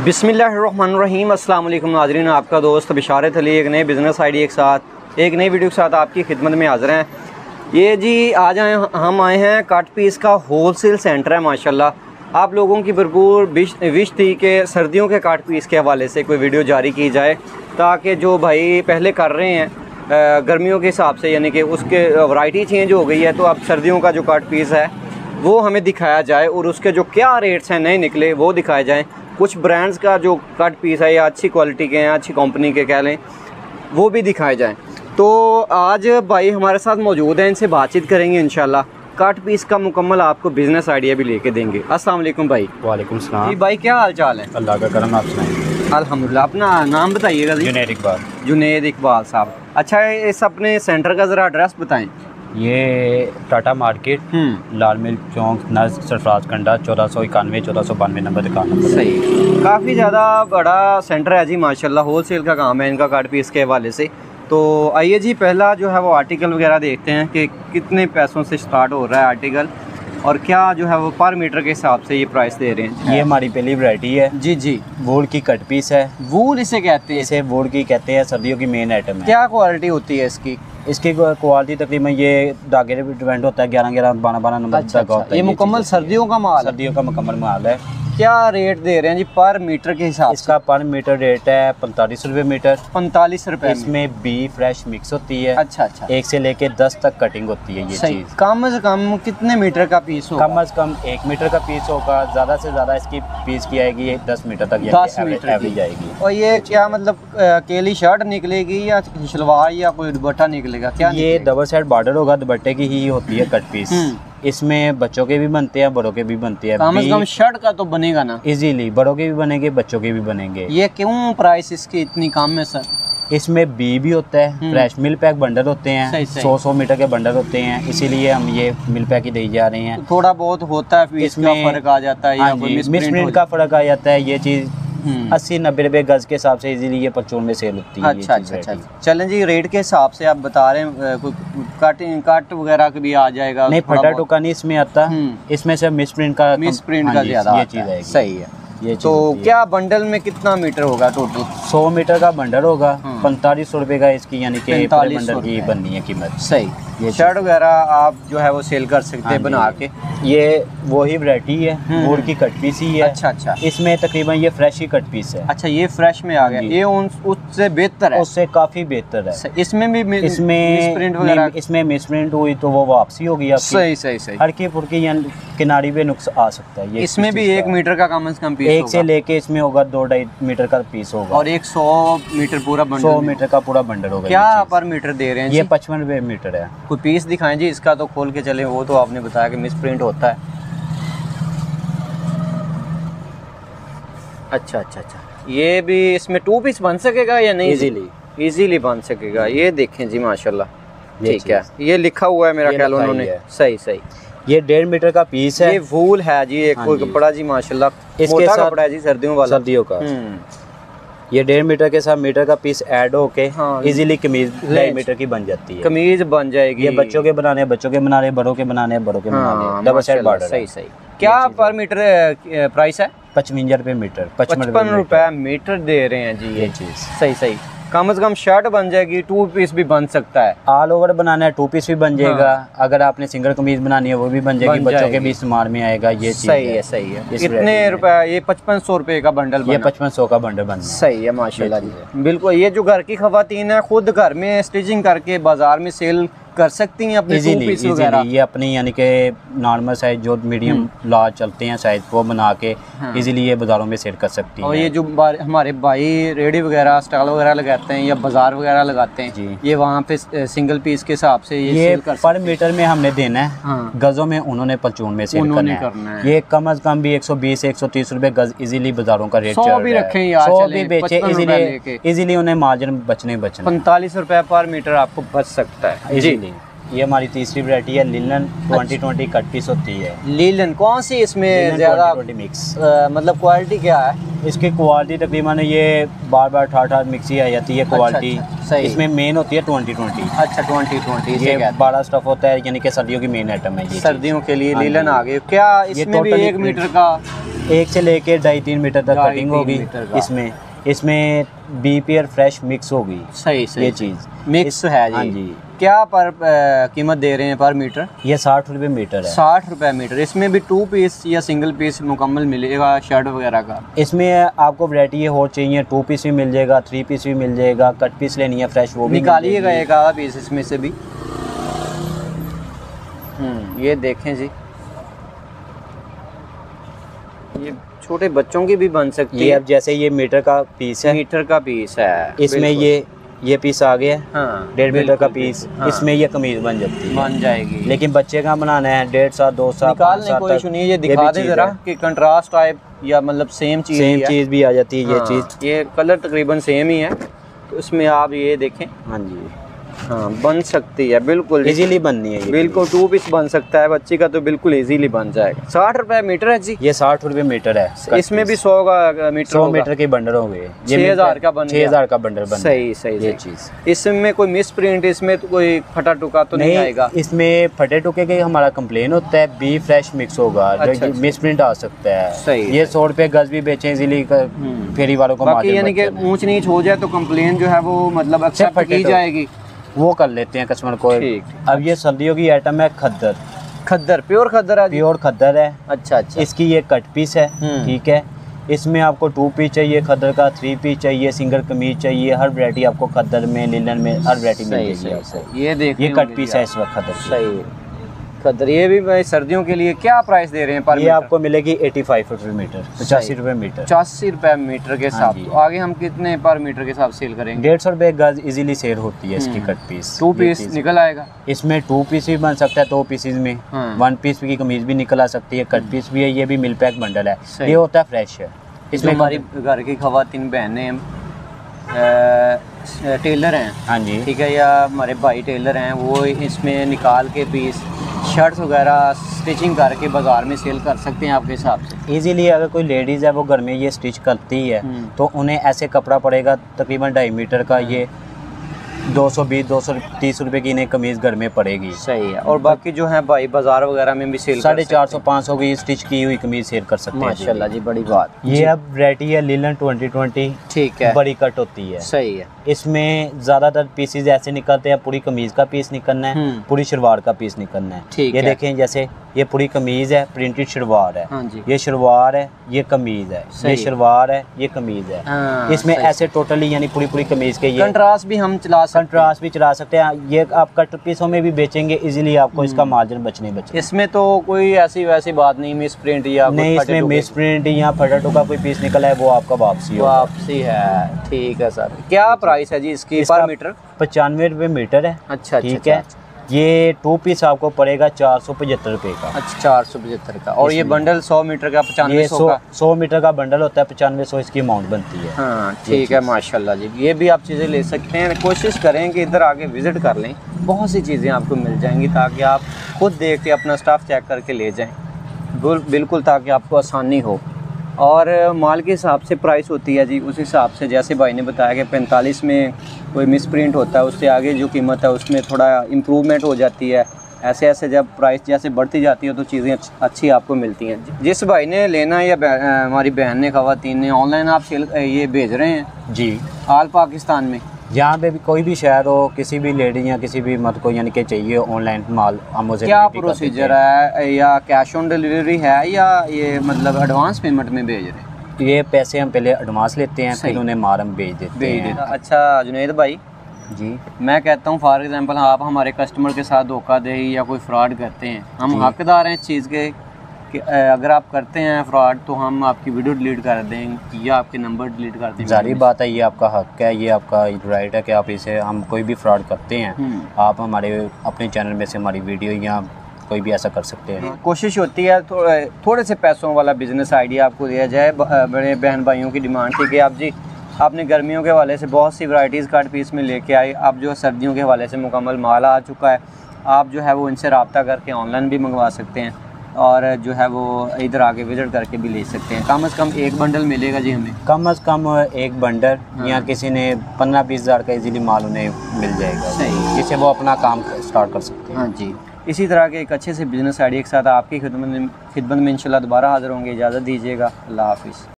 बिस्मिल्लाहिर्रहमानिर्रहीम। अस्सलाम वालेकुम नाज़रीन, आपका दोस्त बिशारत अली एक नए बिज़नेस आइडिया के साथ एक नई वीडियो के साथ आपकी खिदमत में हाज़िर हैं। ये जी आज हम आए हैं कट पीस का होलसेल सेंटर है। माशाल्लाह आप लोगों की भरपूर विश थी कि सर्दियों के कट पीस के हवाले से कोई वीडियो जारी की जाए, ताकि जो भाई पहले कर रहे हैं गर्मियों के हिसाब से, यानी कि उसके वैरायटी चेंज हो गई है, तो अब सर्दियों का जो कट पीस है वो हमें दिखाया जाए और उसके जो क्या रेट्स हैं नए निकले वो दिखाए जाएँ। कुछ ब्रांड्स का जो कट पीस है या अच्छी क्वालिटी के हैं, अच्छी कंपनी के कह लें, वो भी दिखाए जाएं। तो आज भाई हमारे साथ मौजूद हैं, इनसे बातचीत करेंगे इंशाल्लाह। कट पीस का मुकम्मल आपको बिज़नेस आइडिया भी लेके देंगे। अस्सलाम वालेकुम भाई। वालेकुम सलाम। जी भाई, क्या हाल चाल है? अल्लाह का करम, आप सुनाइए। अल्हम्दुलिल्लाह। अपना नाम बताइएगा जी। जुनैद इकबाल। जुनैद इकबाल साहब। अच्छा, इस अपने सेंटर का ज़रा एड्रेस बताएं। ये टाटा मार्केट, लाल मिल चौक, नर्स सरफराज कंडा, 1491 1492 नंबर दुकान नंबर। सही, काफ़ी ज़्यादा बड़ा सेंटर है जी माशाल्लाह। होलसेल का काम है इनका कट पीस के हवाले से। तो आइए जी, पहला जो है वो आर्टिकल वगैरह देखते हैं कि कितने पैसों से स्टार्ट हो रहा है आर्टिकल, और क्या जो है वो पर मीटर के हिसाब से ये प्राइस दे रहे हैं। ये हमारी पहली वैरायटी है जी जी। वूल की कट पीस है। वूल इसे कहते हैं? इसे वूल की कहते हैं, सर्दियों की मेन आइटम है। क्या क्वालिटी होती है इसकी? इसकी क्वालिटी तकरीबन ये धागे पे डिपेंड होता है, 11 12 नंबर धागा होता है। ये मुकम्मल सर्दियों का माल? सर्दियों का मुकम्मल माल है। क्या रेट दे रहे हैं जी पर मीटर के हिसाब से? इसका पर मीटर रेट है 45 रुपये मीटर। 45 रुपये। इसमें बी फ्रेश मिक्स होती है। अच्छा अच्छा। 1 से लेके 10 तक कटिंग होती है ये चीज़। कम से कम कितने मीटर का पीस होगा? कम से कम 1 मीटर का पीस होगा, ज़्यादा से ज़्यादा इसकी पीस की आएगी 10 मीटर तक 10 मीटर एवरेज आएगी। और ये क्या मतलब अकेली शर्ट निकलेगी या शलवार या कोई दुपट्टा निकलेगा? क्या ये डबल साइड बॉर्डर होगा, दुपट्टे की ही होती है कट पीस। इसमें बच्चों के भी बनते हैं, बड़ों के भी बनते हैं। कम से कम शर्ट का तो बनेगा ना? इजीली बड़ों के भी बनेंगे, बच्चों के भी बनेंगे। ये क्यों प्राइस इसकी इतनी कम है सर? इसमें बी भी होता है, फ्रेश मिल पैक बंडल होते हैं, 100 मीटर के बंडल होते हैं, इसीलिए हम ये मिल पैक ही दे जा रहे हैं। थोड़ा बहुत होता है इसमें फर्क आ जाता है या कोई मिसप्रिंट का फर्क आ जाता है। ये चीज़ 80-90 रुपए गज के हिसाब से इजीली ये परचून में सेल होती है। अच्छा अच्छा अच्छा। चलें जी, रेट के हिसाब से आप बता रहे हैं, कोई कट वगैरह भी आ जाएगा? नहीं, फटा टुका नहीं इसमें आता। इसमें से मिसप्रिंट का ज़्यादा ये चीज़ है। सही है। ये तो क्या बंडल में कितना मीटर होगा टोटल? 100 मीटर का बंडल होगा। 45 रुपए का इसकी यानी कि बंडल की बननी है कीमत। सही। ये शर्ट वगैरह आप जो है वो सेल कर सकते हैं बना के। ये वही वैरायटी है, वुड की कट पीस ही है। अच्छा अच्छा। इसमें तकरीबन ये फ्रेश ही कट पीस है। अच्छा, ये फ्रेश में आ गया। ये उससे बेहतर है? उससे काफी बेहतर है। इसमें भी मिसप्रिंट वगैरह? इसमें मिसप्रिंट हुई तो वो वापसी होगी आपकी। सही सही सही। हल्की फुल्की किनारी पे नुक्स आ सकता है। ये इसमें भी 1 मीटर का कम से कम पीस 1 से लेके इसमें होगा 2-2.5 मीटर का पीस होगा। और 100 मीटर पूरा बंडल? 100 मीटर का पूरा बंडल होगा। क्या पर मीटर दे रहे हैं? ये 55 रुपए मीटर है। कोई पीस दिखाएं जी इसका, तो खोल के चले। वो तो आपने बताया कि मिसप्रिंट होता है। अच्छा अच्छा अच्छा। ये भी इसमें 2 पीस बन सकेगा या नहीं? इजीली बन सकेगा। ये देखें जी माशाल्लाह। ठीक है, ये लिखा हुआ है मेरा ख्याल उन्होंने। सही सही। ये 1.5 मीटर का पीस है। ये वूल है जी, एक कोई कपड़ा जी माशाल्लाह। इसके साथ कपड़ा है जी सर्दियों वाला, सर्दियों का। ये 1.5 मीटर के साथ मीटर का पीस ऐड होके इजीली कमीज 2.5 मीटर की बन जाती है। कमीज बन जाएगी। ये बच्चों के बनाने, बच्चों के बनाने, बड़ों के बनाने, बड़ों के बनाने, डबल साइड बॉर्डर। सही सही। क्या पर मीटर प्राइस है? 55 रुपए मीटर। 55 रुपए मीटर दे रहे हैं जी ये चीज। सही सही। कम से कम शर्ट बन जाएगी, 2 पीस भी बन सकता है। ऑल ओवर बनाना है 2 पीस भी बन जाएगा। अगर आपने सिंगल कमीज बनानी है वो भी बन जाएगी, बच्चों के भी इस्तेमाल में आएगा। ये सही है सही है। कितने रुपए? ये 5500 रुपए का बंडल? ये 5500 का बंडल बन। सही है माशाल्लाह जी। बिल्कुल। ये जो घर की खवातीन है खुद घर में स्टिचिंग करके बाजार में सेल कर सकती हैं अपने 2 पीस वगैरह। ये अपनी यानी कि नॉर्मल साइज जो मीडियम लार्ज चलते हैं साइज वो बना के इजीली ये बाजारों में सेल कर सकती हैं। और ये जो हमारे भाई रेडी वगैरह स्टॉल वगैरह लगाते हैं या बाजार वगैरह लगाते हैं, ये वहाँ पे सिंगल पीस के हिसाब से ये सेल कर पर मीटर में हमने देना है। गजों में उन्होंने परचून में सेल करना है। ये कम से कम भी 120 से 130 रुपए गज इजीली बाजारों का रेट चल रहा है। 100 भी रखें यार, 100 भी बेचे इजीली उन्हें मार्जिन बचने 45 रुपए पर मीटर आपको बच सकता है इजीली। ये हमारी तीसरी वैरायटी है लिनन 2020 कट पीस होती है। लिनन कौन सी इसमें ज़्यादा मिक्स? मतलब क्वालिटी क्या है इसकी? क्वालिटी तकरीबन ये बार ठाठ मिक्स ही आ जाती है क्वालिटी। इसमें मेन होती है 2020। अच्छा 2020 ये 12 स्टफ होता है, यानी कि सर्दियों की मेन आइटम है ये। सर्दियों के लिए लिनन आ गए। क्या इसमें भी 1 मीटर का 1 से लेके 2.5-3 मीटर तक कटिंग होगी इसमें बीपी और फ्रेश मिक्स होगी। सही ये चीज़ मिक्स है जी। हाँ जी। क्या पर कीमत दे रहे हैं पर मीटर? ये 60 रुपये मीटर है। 60 रुपये मीटर। इसमें भी 2 पीस या सिंगल पीस मुकम्मल मिलेगा शर्ट वगैरह का? इसमें आपको वैरायटी और चाहिए 2 पीस भी मिल जाएगा, 3 पीस भी मिल जाएगा, कट पीस लेनी है फ्रेश वो भी निकालिएगा एक आधा पीस इसमें से भी। ये देखें जी, ये छोटे बच्चों की भी बन सकती है। अब जैसे ये मीटर का पीस है, मीटर का पीस है, इसमें ये पीस आ गया। हाँ, 1.5 मीटर का पीस। हाँ। इसमें ये कमीज बन जाती है, बन जाएगी। लेकिन बच्चे का बनाना है 1.5 साल 2 साल निकालने कोई इशू नहीं है। ये दिखा दे जरा कि कंट्रास्ट टाइप या मतलब सेम चीज भी आ जाती है। ये चीज, ये कलर तकरीबन सेम ही है, तो इसमें आप ये देखें। हाँ जी, हाँ बन सकती है, बिल्कुल इजीली बननी है। बिल्कुल 2 पीस बन सकता है बच्ची का, तो बिल्कुल इजीली बन जाएगा। 60 रुपये मीटर है जी। ये 60 रुपये मीटर है। इसमें भी 100 का मीटर, 100 मीटर के बंडल हो गए। 6000 का बन 6000 का बंडल बन। सही ये चीज। इसमें कोई मिस प्रिंट, इसमें तो कोई फटा टुका तो नहीं आएगा? इसमें फटे टुके के हमारा कंप्लेन होता है, बी फ्रेश मिक्स होगा। मिस प्रिंट आ सकता है। सही। ये 100 रुपये गज भी बेचे इजीली फेरी वालों को। बाकी यानी कि ऊंच नीच हो जाए तो कंप्लेन जो है वो मतलब एक्सेप्ट की जाएगी, वो कर लेते हैं कस्टमर को। अब ये सर्दियों की आइटम है खद्दर। प्योर खद्दर है। प्योर खद्दर है। अच्छा। इसकी ये कट पीस है, ठीक है। इसमें आपको 2 पीस चाहिए खद्दर का, 3 पीस चाहिए, सिंगल कमीज चाहिए, हर वैरायटी आपको खद्दर में, लिनन में हर वैरायटी मिल जाएगी। ये देखिए, ये कट पीस है इस वक्त खद्दर। सही खद्दर। ये भी भाई सर्दियों के लिए क्या प्राइस दे रहे हैं पर? ये आपको मिलेगी 85 रुपये मीटर, 85 रुपये मीटर। 85 रुपये मीटर के साथ। तो आगे हम कितने पर मीटर के साथ सेल करेंगे? 150 रुपये गज इजीली सेल होती है इसकी कट पीस। 2 पीस निकल आएगा इसमें। 2 पीस भी बन सकता है 2 पीसेज में। 1 पीस की कमीज भी निकल आ सकती है, कट पीस भी है। ये भी मिल पैक बंडल है, ये होता है फ्रेश है। इसमें हमारी घर की खवातीन बहनें टेलर हैं, हाँ जी, ठीक है, या हमारे भाई टेलर हैं, वो इसमें निकाल के पीस शर्ट्स वगैरह स्टिचिंग करके बाज़ार में सेल कर सकते हैं आपके हिसाब से इजीली। अगर कोई लेडीज़ है वो घर में ये स्टिच करती है तो उन्हें ऐसे कपड़ा पड़ेगा तकरीबन 2.5 मीटर का, ये 220-230 रुपए की इन्हें कमीज़ घर में पड़ेगी। सही है। और बाकी जो है भाई बाजार वगैरह में भी सेल 450-500 की स्टिच की हुई कमीज़ सेल कर सकते हैं। माशाल्लाह जी, बड़ी बात। ये अब वैरायटी है लिनन 2020, ठीक है, बड़ी कट होती है। सही है। इसमें ज़्यादातर पीसेज ऐसे निकलते हैं, पूरी कमीज़ का पीस निकलना है, पूरी शलवार का पीस निकलना है। ठीक है। ये देखें, जैसे ये पूरी कमीज़ है, प्रिंटेड शलवार है। हाँ जी। ये शलवार है, ये कमीज़ है, ये शलवार है, ये कमीज़ है। हाँ, इसमें ऐसे टोटली यानी पूरी कमीज़ के ये कंट्रास्ट भी हम कंट्रास्ट भी चला सकते हैं। ये आप कट पीसों में भी बेचेंगे इजीली, आपको इसका मार्जिन बचने इसमें तो कोई ऐसी वैसी बात नहीं, मिस प्रिंट या नहीं, इसमें मिस प्रिंट या फटाटो का कोई पीस निकला है वो आपका वापसी है। ठीक है सर। क्या प्राइस है जी इसकी पर मीटर? 95 रुपये मीटर है। अच्छा, ठीक है। ये 2 पीस आपको पड़ेगा 475 रुपये का। अच्छा, 475 का। और ये बंडल 100 मीटर का 9500 का। 100 मीटर का बंडल होता है, 9500 इसकी अमाउंट बनती है। हाँ, ठीक है, माशाल्लाह जी। ये भी आप चीज़ें ले सकते हैं। कोशिश करें कि इधर आके विज़िट कर लें, बहुत सी चीज़ें आपको मिल जाएंगी, ताकि आप खुद देख के अपना स्टाफ चेक करके ले जाएँ बिल्कुल, ताकि आपको आसानी हो। और माल के हिसाब से प्राइस होती है जी, उस हिसाब से जैसे भाई ने बताया कि 45 में कोई मिस प्रिंट होता है, उससे आगे जो कीमत है उसमें थोड़ा इम्प्रूवमेंट हो जाती है। ऐसे ऐसे जब प्राइस जैसे बढ़ती जाती है तो चीज़ें अच्छी आपको मिलती हैं। जिस भाई ने लेना या हमारी बहन ने, खवातीन ने, ऑनलाइन आप ये भेज रहे हैं जी ऑल पाकिस्तान में? जहाँ पे भी कोई भी शहर हो, किसी भी लेडी या किसी भी मर्द को यानी कि चाहिए ऑनलाइन माल, हम उसे क्या प्रोसीजर है, या कैश ऑन डिलीवरी है, या ये मतलब एडवांस पेमेंट में भेज रहे हैं? ये पैसे हम पहले एडवांस लेते हैं, फिर उन्हें माल हम भेज देते हैं। अच्छा जुनैद भाई जी, मैं कहता हूँ फॉर एग्जांपल आप हमारे कस्टमर के साथ धोखाधड़ी या कोई फ्रॉड करते हैं, हम हकदार हैं इस चीज़ के कि अगर आप करते हैं फ्रॉड तो हम आपकी वीडियो डिलीट कर दें या आपके नंबर डिलीट कर दें। जारी बात है, ये आपका हक है, ये आपका राइट है कि आप इसे, हम कोई भी फ्रॉड करते हैं, आप हमारे अपने चैनल में से हमारी वीडियो या कोई भी ऐसा कर सकते हैं। कोशिश होती है थोड़े से पैसों वाला बिजनेस आइडिया आपको दिया जाए। बड़े बहन भाइयों की डिमांड थी कि आप जी आपने गर्मियों के हवाले से बहुत सी वैरायटीज़ कट पीस में लेके आए, अब जो सर्दियों के हवाले से मुकम्मल माल आ चुका है, आप जो है वो इनसे रब्ता करके ऑनलाइन भी मंगवा सकते हैं और जो है वो इधर आके विजिट करके भी ले सकते हैं। कम से कम एक बंडल मिलेगा जी हमें, कम से कम एक बंडल। या किसी ने 15-20 हज़ार का इजीली माल उन्हें मिल जाएगा, सही, जिससे वो अपना काम स्टार्ट कर सकते हैं। हाँ जी। इसी तरह के एक अच्छे से बिज़नेस आइडिया के साथ आपकी खिदमत में इंशाल्लाह दोबारा हाज़िर होंगे। इजाज़त दीजिएगा। अल्लाह हाफ़िज़।